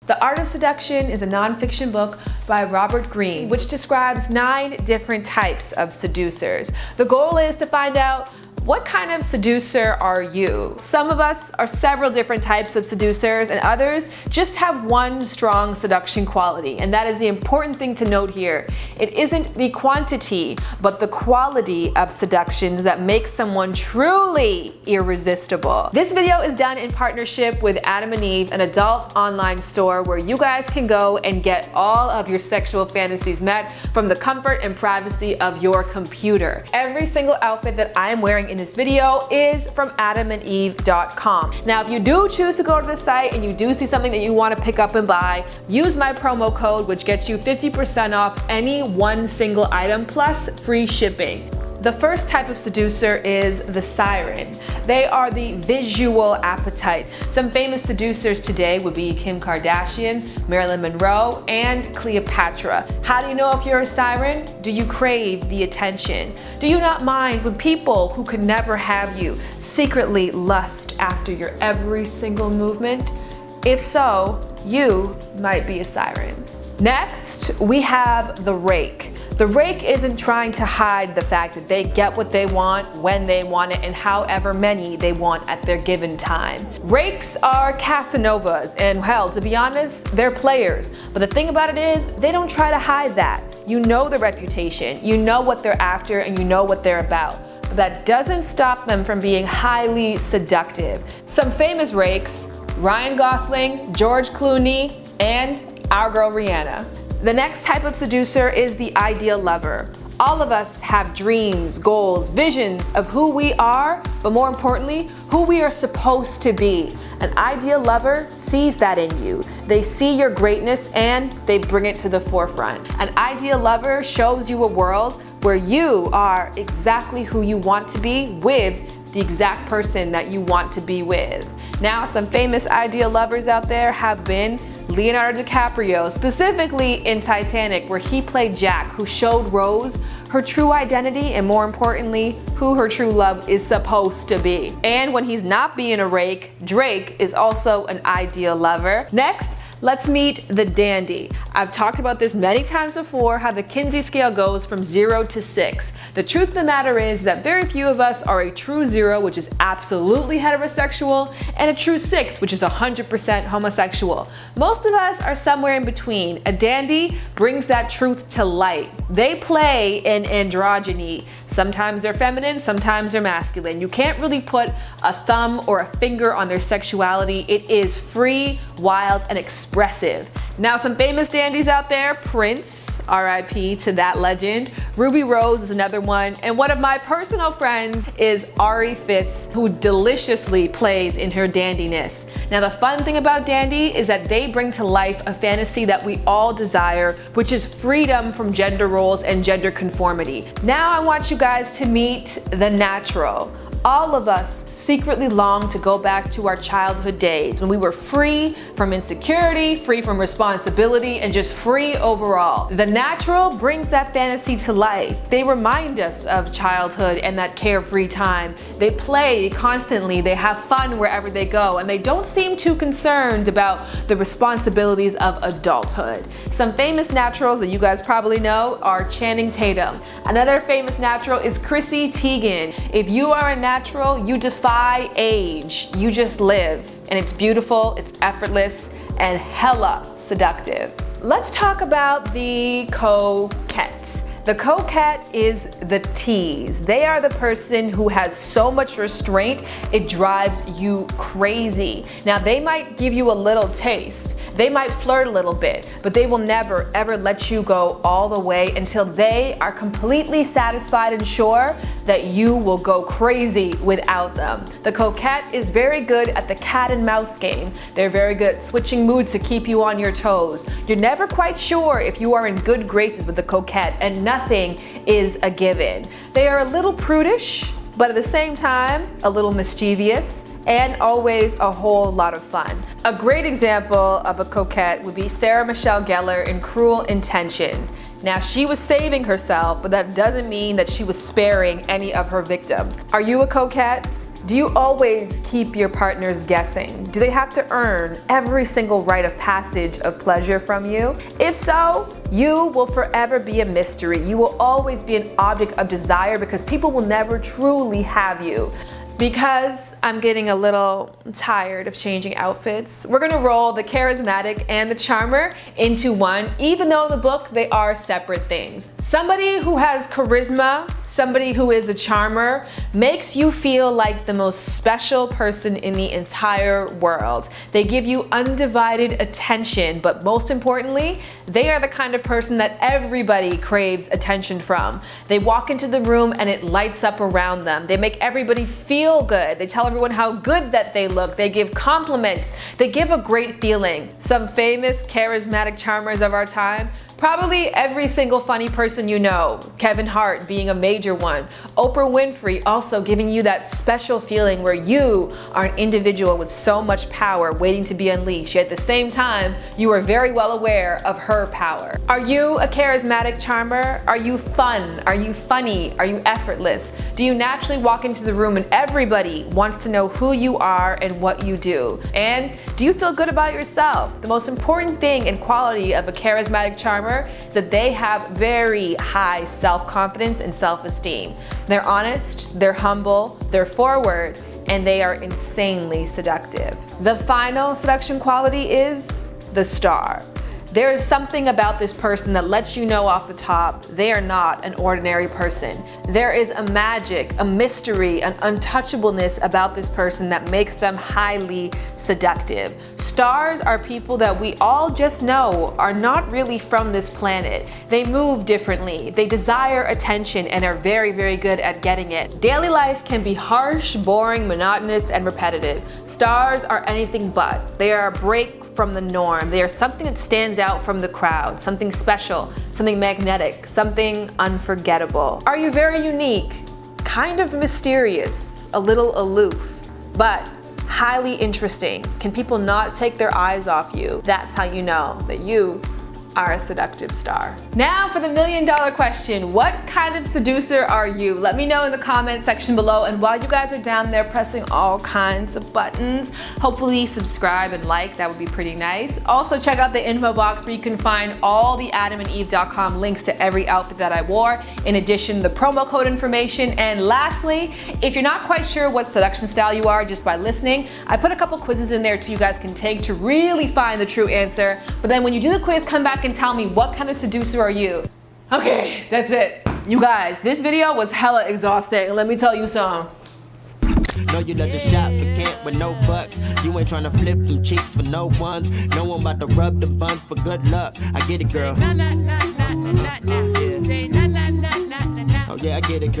The Art of Seduction is a nonfiction book by Robert Greene, which describes 9 different types of seducers. The goal is to find out, what kind of seducer are you? Some of us are several different types of seducers, and others just have one strong seduction quality. And that is the important thing to note here. It isn't the quantity, but the quality of seductions that makes someone truly irresistible. This video is done in partnership with Adam and Eve, an adult online store where you guys can go and get all of your sexual fantasies met from the comfort and privacy of your computer. Every single outfit that I am wearing in this video is from adamandeve.com. Now, if you do choose to go to the site and you do see something that you want to pick up and buy, use my promo code, which gets you 50% off any one single item plus free shipping. The first type of seducer is the siren. They are the visual appetite. Some famous seducers today would be Kim Kardashian, Marilyn Monroe, and Cleopatra. How do you know if you're a siren? Do you crave the attention? Do you not mind when people who could never have you secretly lust after your every single movement? If so, you might be a siren. Next, we have the rake. The rake isn't trying to hide the fact that they get what they want, when they want it, and however many they want at their given time. Rakes are Casanovas, and hell, to be honest, they're players. But the thing about it is, they don't try to hide that. You know their reputation, you know what they're after, and you know what they're about. But that doesn't stop them from being highly seductive. Some famous rakes: Ryan Gosling, George Clooney, and our girl Rihanna. The next type of seducer is the ideal lover. All of us have dreams, goals, visions of who we are, but more importantly, who we are supposed to be. An ideal lover sees that in you. They see your greatness and they bring it to the forefront. An ideal lover shows you a world where you are exactly who you want to be with the exact person that you want to be with. Now, some famous ideal lovers out there have been Leonardo DiCaprio, specifically in Titanic, where he played Jack, who showed Rose her true identity and, more importantly, who her true love is supposed to be. And when he's not being a rake, Drake is also an ideal lover. Next, let's meet the dandy. I've talked about this many times before, how the Kinsey scale goes from 0 to 6. The truth of the matter is that very few of us are a true 0, which is absolutely heterosexual, and a true 6, which is 100% homosexual. Most of us are somewhere in between. A dandy brings that truth to light. They play in androgyny. Sometimes they're feminine, sometimes they're masculine. You can't really put a thumb or a finger on their sexuality. It is free, wild, and expressive. Now, some famous dandies out there: Prince, RIP to that legend. Ruby Rose is another one. And one of my personal friends is Ari Fitz, who deliciously plays in her dandiness. Now, the fun thing about dandy is that they bring to life a fantasy that we all desire, which is freedom from gender roles and gender conformity. Now, I want you guys to meet the natural. All of us secretly long to go back to our childhood days when we were free from insecurity, free from responsibility, and just free overall. The natural brings that fantasy to life. They remind us of childhood and that carefree time. They play constantly, they have fun wherever they go, and they don't seem too concerned about the responsibilities of adulthood. Some famous naturals that you guys probably know are Channing Tatum. Another famous natural is Chrissy Teigen. If you are a natural, you defy age. You just live, and it's beautiful, it's effortless, and hella seductive. Let's talk about the coquette. The coquette is the tease. They are the person who has so much restraint, it drives you crazy. Now, they might give you a little taste. They might flirt a little bit, but they will never ever let you go all the way until they are completely satisfied and sure that you will go crazy without them. The coquette is very good at the cat and mouse game. They're very good at switching moods to keep you on your toes. You're never quite sure if you are in good graces with the coquette, and nothing is a given. They are a little prudish, but at the same time, a little mischievous, and always a whole lot of fun. A great example of a coquette would be Sarah Michelle Gellar in Cruel Intentions. Now, she was saving herself, but that doesn't mean that she was sparing any of her victims. Are you a coquette? Do you always keep your partners guessing? Do they have to earn every single rite of passage of pleasure from you? If so, you will forever be a mystery. You will always be an object of desire because people will never truly have you. Because I'm getting a little tired of changing outfits, we're gonna roll the charismatic and the charmer into one, even though in the book they are separate things. Somebody who has charisma, somebody who is a charmer, makes you feel like the most special person in the entire world. They give you undivided attention, but most importantly, they are the kind of person that everybody craves attention from. They walk into the room and it lights up around them. They make everybody feel good. They tell everyone how good that they look. They give compliments. They give a great feeling. Some famous charismatic charmers of our time, probably every single funny person you know. Kevin Hart being a major one. Oprah Winfrey also giving you that special feeling where you are an individual with so much power waiting to be unleashed. Yet at the same time, you are very well aware of her power. Are you a charismatic charmer? Are you fun? Are you funny? Are you effortless? Do you naturally walk into the room and everybody wants to know who you are and what you do? And do you feel good about yourself? The most important thing and quality of a charismatic charmer is that they have very high self-confidence and self-esteem. They're honest, they're humble, they're forward, and they are insanely seductive. The final seduction quality is the star. There is something about this person that lets you know off the top they are not an ordinary person. There is a magic, a mystery, an untouchableness about this person that makes them highly seductive. Stars are people that we all just know are not really from this planet. They move differently, they desire attention and are very, very good at getting it. Daily life can be harsh, boring, monotonous, and repetitive. Stars are anything but. They are a break from the norm. They are something that stands out from the crowd, something special, something magnetic, something unforgettable. Are you very unique, kind of mysterious, a little aloof, but highly interesting? Can people not take their eyes off you? That's how you know that you are a seductive star. Now for the $1 million question. What kind of seducer are you? Let me know in the comment section below, and while you guys are down there pressing all kinds of buttons, hopefully subscribe and like, that would be pretty nice. Also check out the info box where you can find all the adamandeve.com links to every outfit that I wore, in addition the promo code information. And lastly, if you're not quite sure what seduction style you are just by listening, I put a couple quizzes in there too you guys can take to really find the true answer. But then when you do the quiz, come back and tell me what kind of seducer are you. Okay, that's it. You guys, this video was hella exhausting. Let me tell you something. Know you love to shop, but can't with no bucks. You ain't tryna flip them cheeks for no ones. No one about to rub them buns for good luck. I get it, girl. Oh yeah, I get it, girl.